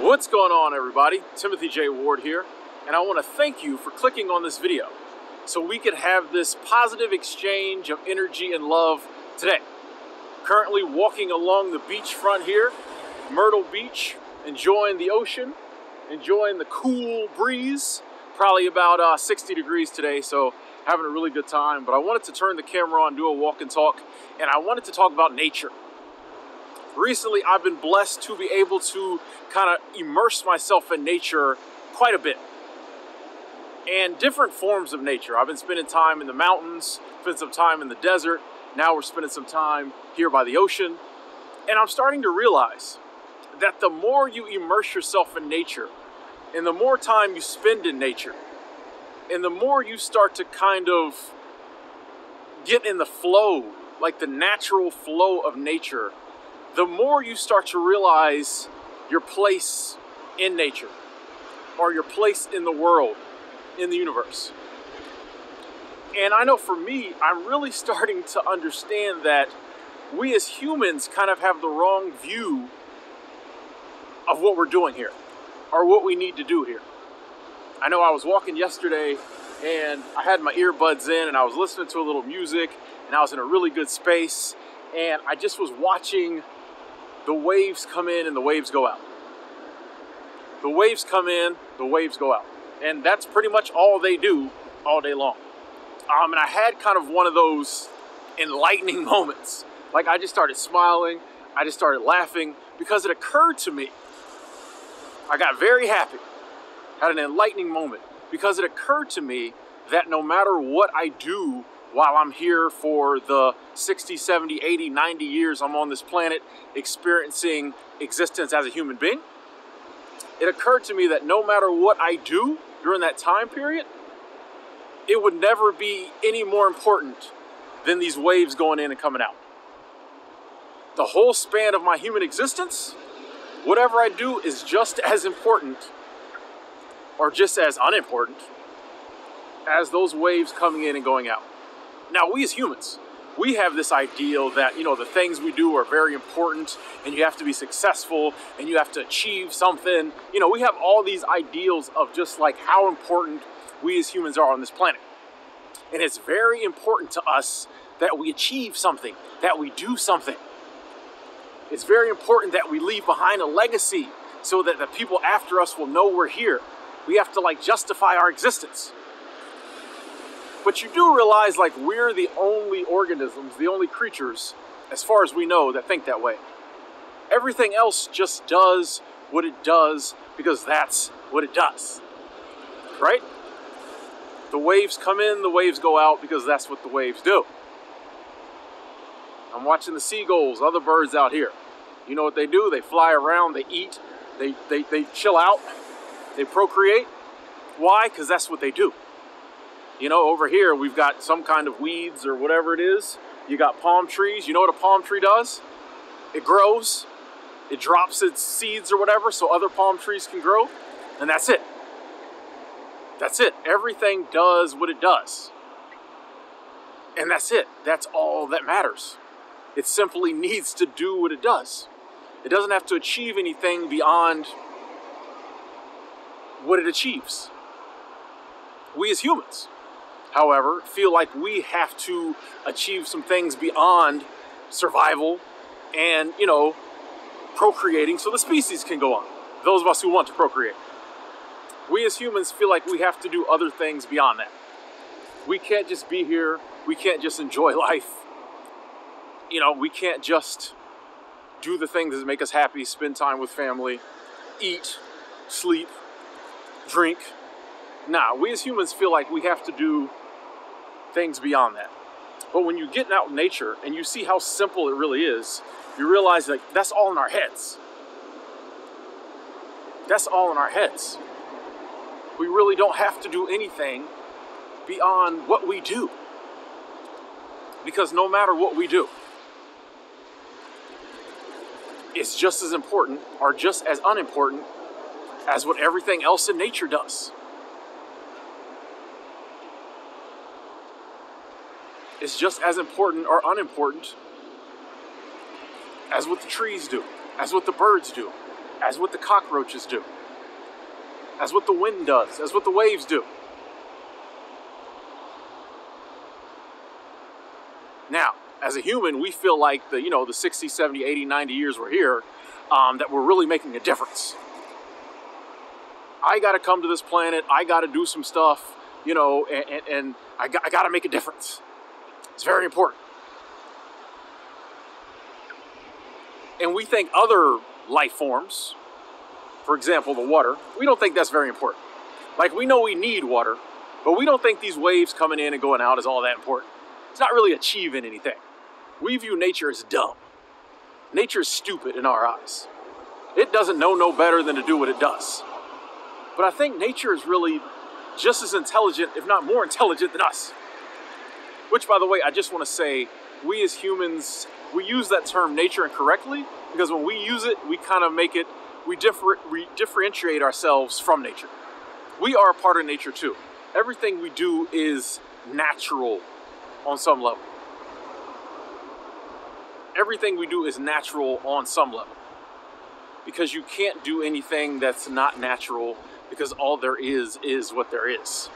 What's going on, everybody? Timothy J. Ward here, and I want to thank you for clicking on this video so we could have this positive exchange of energy and love today. Currently walking along the beachfront here, Myrtle Beach, enjoying the ocean, enjoying the cool breeze. Probably about 60 degrees today, so having a really good time. But I wanted to turn the camera on, do a walk and talk, and I wanted to talk about nature. Recently, I've been blessed to be able to kind of immerse myself in nature quite a bit. And different forms of nature. I've been spending time in the mountains, spent some time in the desert. Now we're spending some time here by the ocean. And I'm starting to realize that the more you immerse yourself in nature, and the more time you spend in nature, and the more you start to kind of get in the flow, like the natural flow of nature, the more you start to realize your place in nature, or your place in the world, in the universe. And I know for me, I'm really starting to understand that we as humans kind of have the wrong view of what we're doing here, or what we need to do here. I know I was walking yesterday and I had my earbuds in and I was listening to a little music and I was in a really good space, and I just was watching the waves come in and the waves go out. The waves come in, the waves go out. And that's pretty much all they do all day long. And I had kind of one of those enlightening moments. Like I just started smiling, I just started laughing because it occurred to me. I got very happy, had an enlightening moment because it occurred to me that no matter what I do while I'm here for the 60, 70, 80, 90 years I'm on this planet experiencing existence as a human being, it occurred to me that no matter what I do during that time period, it would never be any more important than these waves going in and coming out. The whole span of my human existence, whatever I do is just as important or just as unimportant as those waves coming in and going out. Now, we as humans, we have this ideal that, the things we do are very important and you have to be successful and you have to achieve something. We have all these ideals of just like how important we as humans are on this planet. And it's very important to us that we achieve something, that we do something. It's very important that we leave behind a legacy so that the people after us will know we're here. We have to justify our existence. But you do realize we're the only organisms, the only creatures, as far as we know, that think that way. Everything else just does what it does because that's what it does, right? The waves come in, the waves go out because that's what the waves do. I'm watching the seagulls, other birds out here. You know what they do? They fly around, they eat, they chill out, they procreate. Why? Because that's what they do. Over here, we've got some kind of weeds or whatever it is. You got palm trees. You know what a palm tree does? It grows. It drops its seeds or whatever so other palm trees can grow. And that's it. That's it. Everything does what it does. And that's it. That's all that matters. It simply needs to do what it does. It doesn't have to achieve anything beyond what it achieves. We as humans, however, feel like we have to achieve some things beyond survival and, procreating so the species can go on. Those of us who want to procreate. We as humans feel like we have to do other things beyond that. We can't just be here. We can't just enjoy life. We can't just do the things that make us happy, spend time with family, eat, sleep, drink. Nah, we as humans feel like we have to do things beyond that. But when you get out in nature and you see how simple it really is, you realize that that's all in our heads. That's all in our heads. We really don't have to do anything beyond what we do. Because no matter what we do, it's just as important or just as unimportant as what everything else in nature does. It's just as important or unimportant as what the trees do, as what the birds do, as what the cockroaches do, as what the wind does, as what the waves do. Now, as a human, we feel like the 60, 70, 80, 90 years we're here, that we're really making a difference. I got to come to this planet. I got to do some stuff, and I got to make a difference. It's very important. And we think other life forms, for example, the water, we don't think that's very important. Like, we know we need water, but we don't think these waves coming in and going out is all that important. It's not really achieving anything. We view nature as dumb. Nature is stupid in our eyes. It doesn't know no better than to do what it does. But I think nature is really just as intelligent, if not more intelligent than us. Which, by the way, I just want to say, we as humans, we use that term nature incorrectly, because when we use it, we kind of make it, we differentiate ourselves from nature. We are a part of nature too. Everything we do is natural on some level. Everything we do is natural on some level. Because you can't do anything that's not natural, because all there is what there is.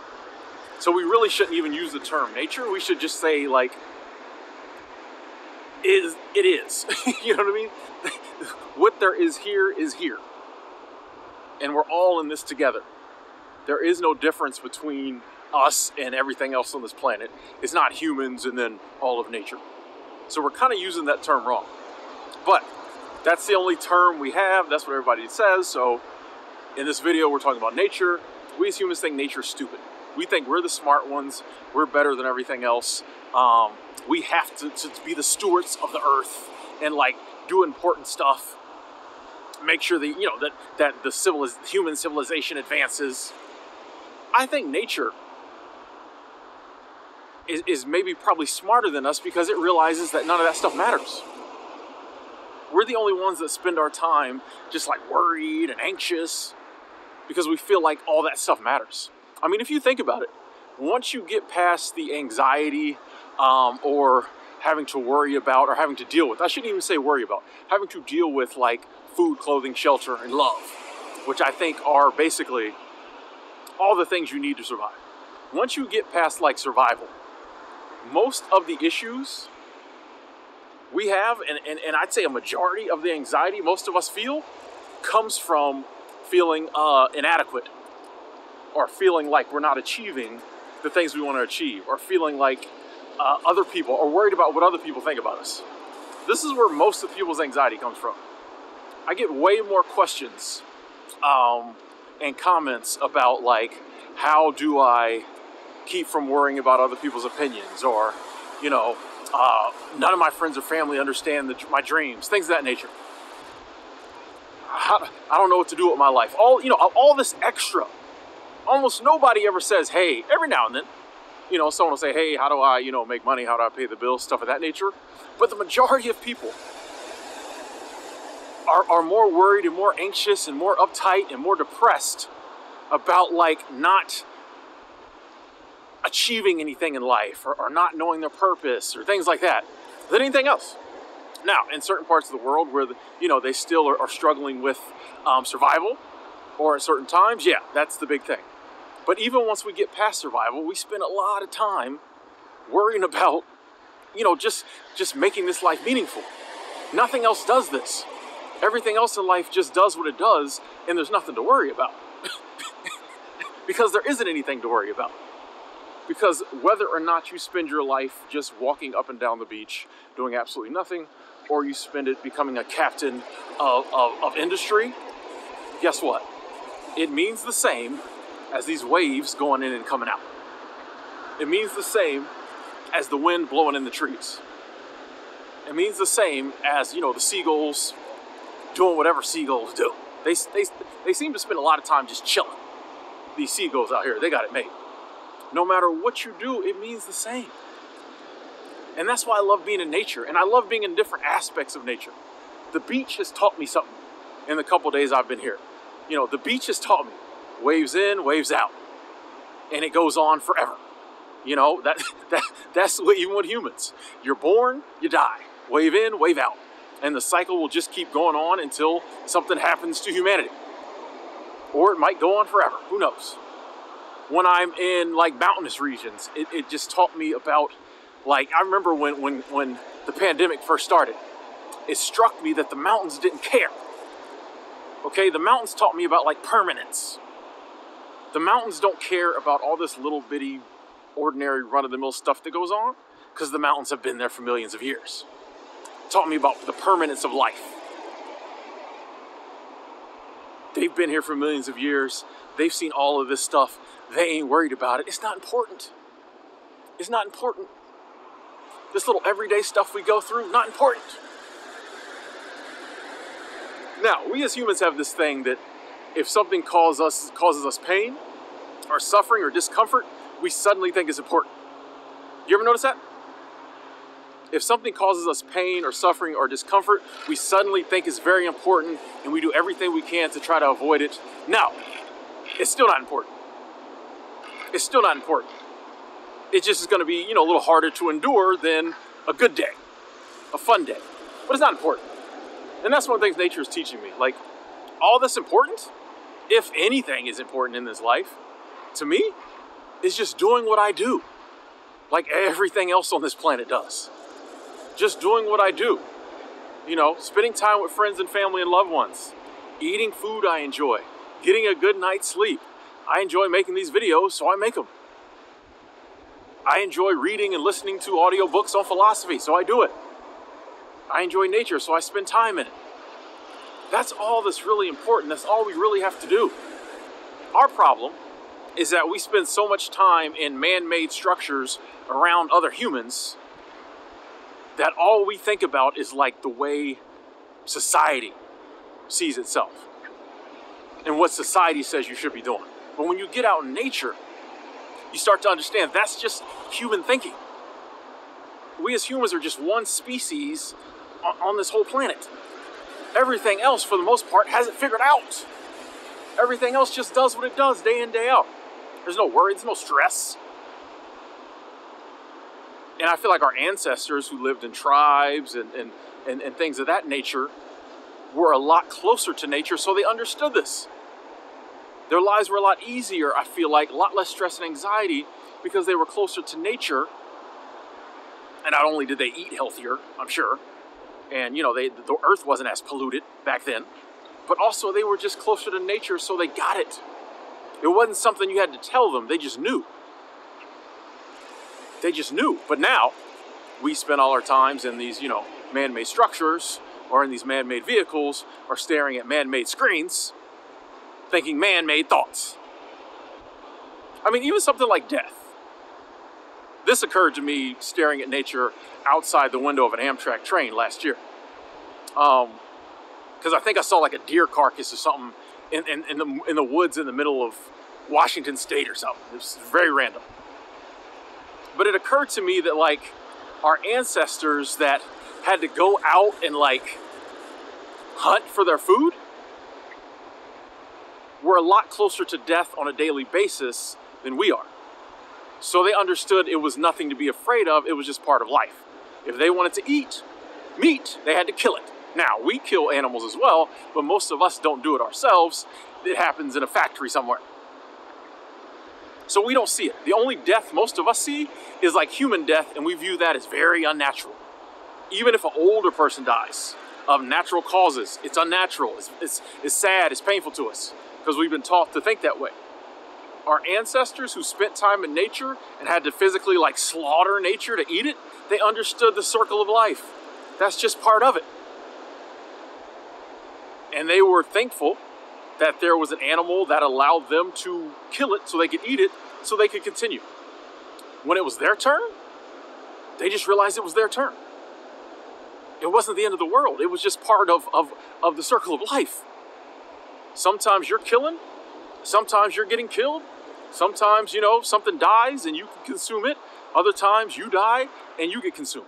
So we really shouldn't even use the term nature. We should just say, like, it is. You know what I mean? What there is here is here. And we're all in this together. There is no difference between us and everything else on this planet. It's not humans and then all of nature. So we're kind of using that term wrong. But that's the only term we have. That's what everybody says. So in this video, we're talking about nature. We as humans think nature is stupid. We think we're the smart ones. We're better than everything else. We have to be the stewards of the earth and, like, do important stuff. Make sure that, that the human civilization advances. I think nature is maybe probably smarter than us, because it realizes that none of that stuff matters. We're the only ones that spend our time just, like, worried and anxious because we feel like all that stuff matters. I mean, if you think about it, once you get past the anxiety or having to worry about, or having to deal with, I shouldn't even say worry about, having to deal with, like, food, clothing, shelter, and love, which I think are basically all the things you need to survive. Once you get past, like, survival, most of the issues we have, and I'd say a majority of the anxiety most of us feel, comes from feeling inadequate, or feeling like we're not achieving the things we want to achieve, or feeling like other people are worried about what other people think about us. This is where most of people's anxiety comes from. I get way more questions and comments about, like, how do I keep from worrying about other people's opinions, or, none of my friends or family understand my dreams, things of that nature. I don't know what to do with my life. All this extra. Almost nobody ever says, hey, every now and then, someone will say, hey, how do I, make money? How do I pay the bills? Stuff of that nature. But the majority of people are more worried and more anxious and more uptight and more depressed about, like, not achieving anything in life, or not knowing their purpose, or things like that, than anything else. Now, in certain parts of the world where, they still are struggling with survival, or at certain times, yeah, that's the big thing. But even once we get past survival, we spend a lot of time worrying about, just making this life meaningful. Nothing else does this. Everything else in life just does what it does, and there's nothing to worry about. Because there isn't anything to worry about. Because whether or not you spend your life just walking up and down the beach, doing absolutely nothing, or you spend it becoming a captain of industry, guess what? It means the same as these waves going in and coming out. It means the same as the wind blowing in the trees. It means the same as, the seagulls doing whatever seagulls do. They seem to spend a lot of time just chilling. These seagulls out here, they got it made. No matter what you do, it means the same. And that's why I love being in nature, and I love being in different aspects of nature. The beach has taught me something in the couple days I've been here. The beach has taught me waves in, waves out, and it goes on forever. That's what, even with humans, you're born, you die, wave in, wave out. And the cycle will just keep going on until something happens to humanity. Or it might go on forever, who knows? When I'm in like mountainous regions, it just taught me about, like, I remember when the pandemic first started, it struck me that the mountains didn't care. Okay, the mountains taught me about like permanence. The mountains don't care about all this little bitty, ordinary run-of-the-mill stuff that goes on, because the mountains have been there for millions of years. It taught me about the permanence of life. They've been here for millions of years. They've seen all of this stuff. They ain't worried about it. It's not important. It's not important. This little everyday stuff we go through, not important. Now, we as humans have this thing that if something causes us pain or suffering or discomfort, we suddenly think it's important. You ever notice that? If something causes us pain or suffering or discomfort, we suddenly think it's very important and we do everything we can to try to avoid it. Now, it's still not important. It's still not important. It just is going to be, a little harder to endure than a good day, a fun day. But it's not important. And that's one of the things nature is teaching me. Like, all that's important, if anything is important in this life, to me, is just doing what I do. Like everything else on this planet does. Just doing what I do. Spending time with friends and family and loved ones. Eating food I enjoy. Getting a good night's sleep. I enjoy making these videos, so I make them. I enjoy reading and listening to audiobooks on philosophy, so I do it. I enjoy nature, so I spend time in it. That's all that's really important. That's all we really have to do. Our problem is that we spend so much time in man-made structures around other humans that all we think about is like the way society sees itself and what society says you should be doing. But when you get out in nature, you start to understand that's just human thinking. We as humans are just one species on this whole planet. Everything else, for the most part, hasn't figured out. Everything else just does what it does day in, day out. There's no worry, there's no stress. And I feel like our ancestors who lived in tribes and things of that nature were a lot closer to nature, so they understood this. Their lives were a lot easier, I feel like, a lot less stress and anxiety because they were closer to nature. And not only did they eat healthier, I'm sure, and the earth wasn't as polluted back then, but also they were just closer to nature, so they got it. It wasn't something you had to tell them, they just knew. They just knew. But now, we spend all our times in these, man-made structures, or in these man-made vehicles, or staring at man-made screens, thinking man-made thoughts. I mean, even something like death. This occurred to me staring at nature outside the window of an Amtrak train last year. Because I think I saw like a deer carcass or something in the woods in the middle of Washington State or something. It was very random. But it occurred to me that like our ancestors that had to go out and like hunt for their food were a lot closer to death on a daily basis than we are. So they understood it was nothing to be afraid of, it was just part of life. If they wanted to eat meat, they had to kill it. Now, we kill animals as well, but most of us don't do it ourselves. It happens in a factory somewhere. So we don't see it. The only death most of us see is like human death, and we view that as very unnatural. Even if an older person dies of natural causes, it's unnatural, it's sad, it's painful to us, because we've been taught to think that way. Our ancestors who spent time in nature and had to physically like slaughter nature to eat it, they understood the circle of life. That's just part of it. And they were thankful that there was an animal that allowed them to kill it so they could eat it, so they could continue. When it was their turn, they just realized it was their turn. It wasn't the end of the world. It was just part of the circle of life. Sometimes you're killing, sometimes you're getting killed, sometimes, something dies and you can consume it. Other times you die and you get consumed.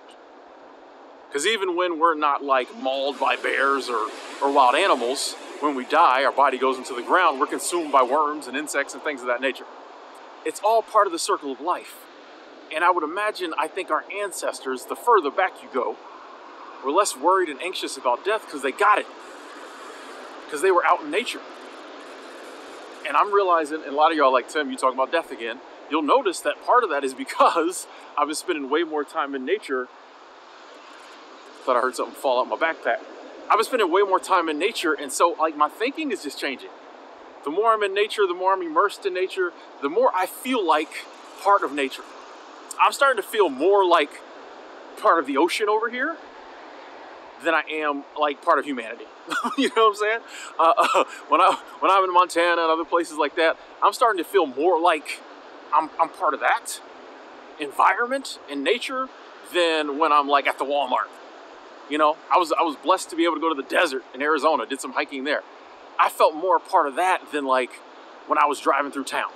Because even when we're not like mauled by bears or wild animals, when we die, our body goes into the ground, we're consumed by worms and insects and things of that nature. It's all part of the circle of life. And I would imagine, I think our ancestors, the further back you go, were less worried and anxious about death because they got it. Because they were out in nature. And I'm realizing, and a lot of y'all like, Tim, you talk about death again. You'll notice that part of that is because I've been spending way more time in nature. Thought I heard something fall out my backpack. I've been spending way more time in nature, and so like my thinking is just changing. The more I'm in nature, the more I'm immersed in nature, the more I feel like part of nature. I'm starting to feel more like part of the ocean over here than I am like part of humanity. You know what I'm saying? When I'm in Montana and other places like that, I'm starting to feel more like I'm part of that environment and nature than when I'm like at the Walmart. You know, I was blessed to be able to go to the desert in Arizona, did some hiking there. I felt more a part of that than like when I was driving through town.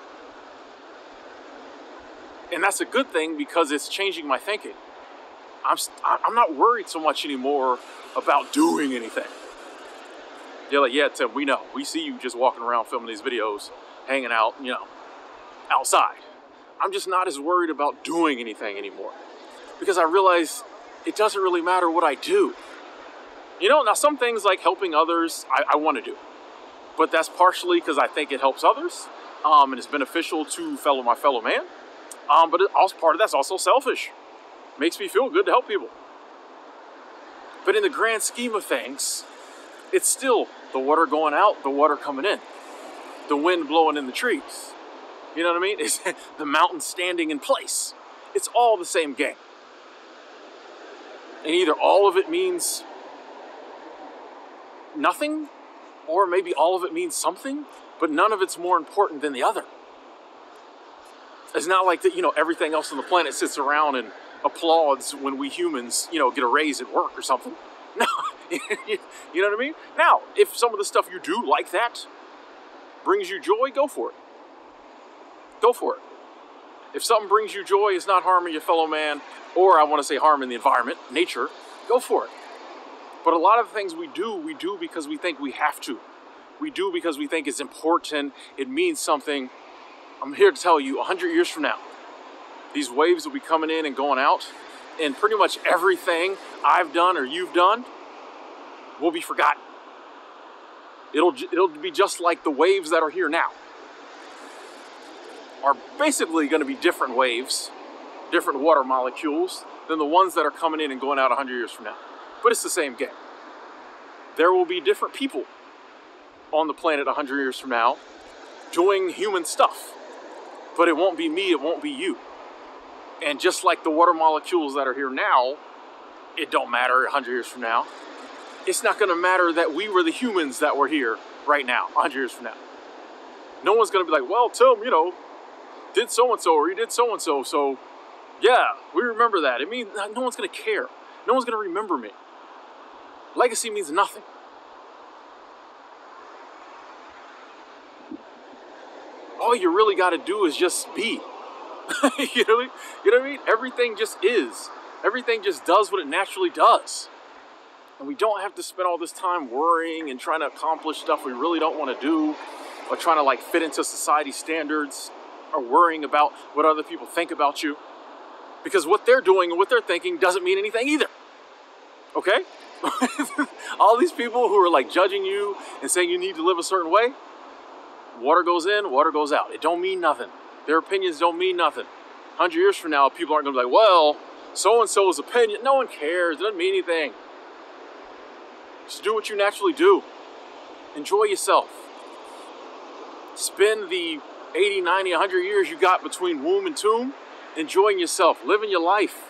And that's a good thing because it's changing my thinking. I'm not worried so much anymore about doing anything. They're like, yeah, Tim, we know. We see you just walking around filming these videos, hanging out, you know, outside. I'm just not as worried about doing anything anymore because I realize it doesn't really matter what I do. You know, now some things like helping others, I want to do. But that's partially because I think it helps others and it's beneficial to my fellow man. But also part of that's also selfish. Makes me feel good to help people. But in the grand scheme of things, it's still the water going out, the water coming in, the wind blowing in the trees. You know what I mean? It's the mountain standing in place. It's all the same game. And either all of it means nothing, or maybe all of it means something, but none of it's more important than the other. It's not like that, you know, everything else on the planet sits around and applauds when we humans, you know, get a raise at work or something. No, you know what I mean? Now, if some of the stuff you do like that brings you joy, go for it. Go for it. If something brings you joy, it's not harming your fellow man, or I want to say harming the environment, nature, go for it. But a lot of the things we do because we think we have to. We do because we think it's important, it means something. I'm here to tell you, 100 years from now, these waves will be coming in and going out, and pretty much everything I've done or you've done will be forgotten. It'll be just like the waves that are here now are basically going to be different waves, different water molecules than the ones that are coming in and going out 100 years from now. But it's the same game. There will be different people on the planet 100 years from now doing human stuff. But it won't be me, it won't be you. And just like the water molecules that are here now, it don't matter 100 years from now. It's not going to matter that we were the humans that were here right now, 100 years from now. No one's going to be like, well, Tim, you know, did so-and-so or you did so-and-so, so yeah, we remember that. It means no one's going to care. No one's going to remember me. Legacy means nothing. All you really got to do is just be. You know what I mean? Everything just is. Everything just does what it naturally does. And we don't have to spend all this time worrying and trying to accomplish stuff we really don't want to do, or trying to like fit into society standards, or worrying about what other people think about you. Because what they're doing and what they're thinking doesn't mean anything either. Okay? All these people who are like judging you and saying you need to live a certain way, water goes in, water goes out. It don't mean nothing. Their opinions don't mean nothing. 100 years from now, people aren't going to be like, well, so-and-so's opinion. No one cares. It doesn't mean anything. Just do what you naturally do. Enjoy yourself. Spend the 80, 90, 100 years you got between womb and tomb enjoying yourself, living your life.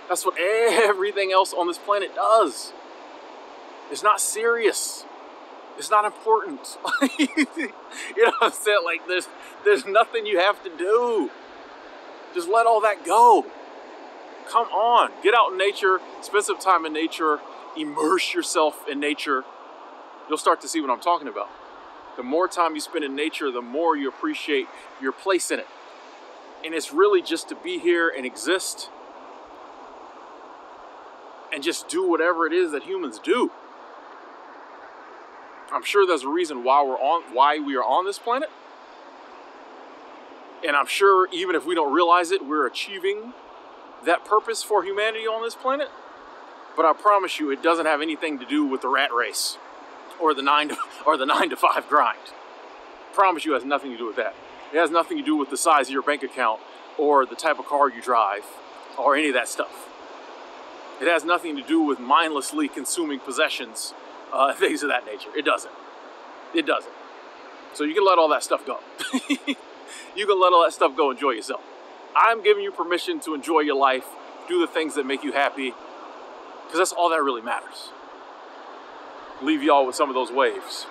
That's what everything else on this planet does. It's not serious. It's not important. You know what I'm saying? Like, there's nothing you have to do. Just let all that go. Come on. Get out in nature. Spend some time in nature. Immerse yourself in nature. You'll start to see what I'm talking about. The more time you spend in nature, the more you appreciate your place in it. And it's really just to be here and exist and just do whatever it is that humans do. I'm sure there's a reason why we are on this planet. And I'm sure even if we don't realize it, we're achieving that purpose for humanity on this planet. But I promise you, it doesn't have anything to do with the rat race or the 9 to 5 grind. I promise you, it has nothing to do with that. It has nothing to do with the size of your bank account or the type of car you drive or any of that stuff. It has nothing to do with mindlessly consuming possessions, things of that nature. It doesn't. It doesn't. So you can let all that stuff go. You can let all that stuff go. Enjoy yourself. I'm giving you permission to enjoy your life, do the things that make you happy, because that's all that really matters. Leave y'all with some of those waves.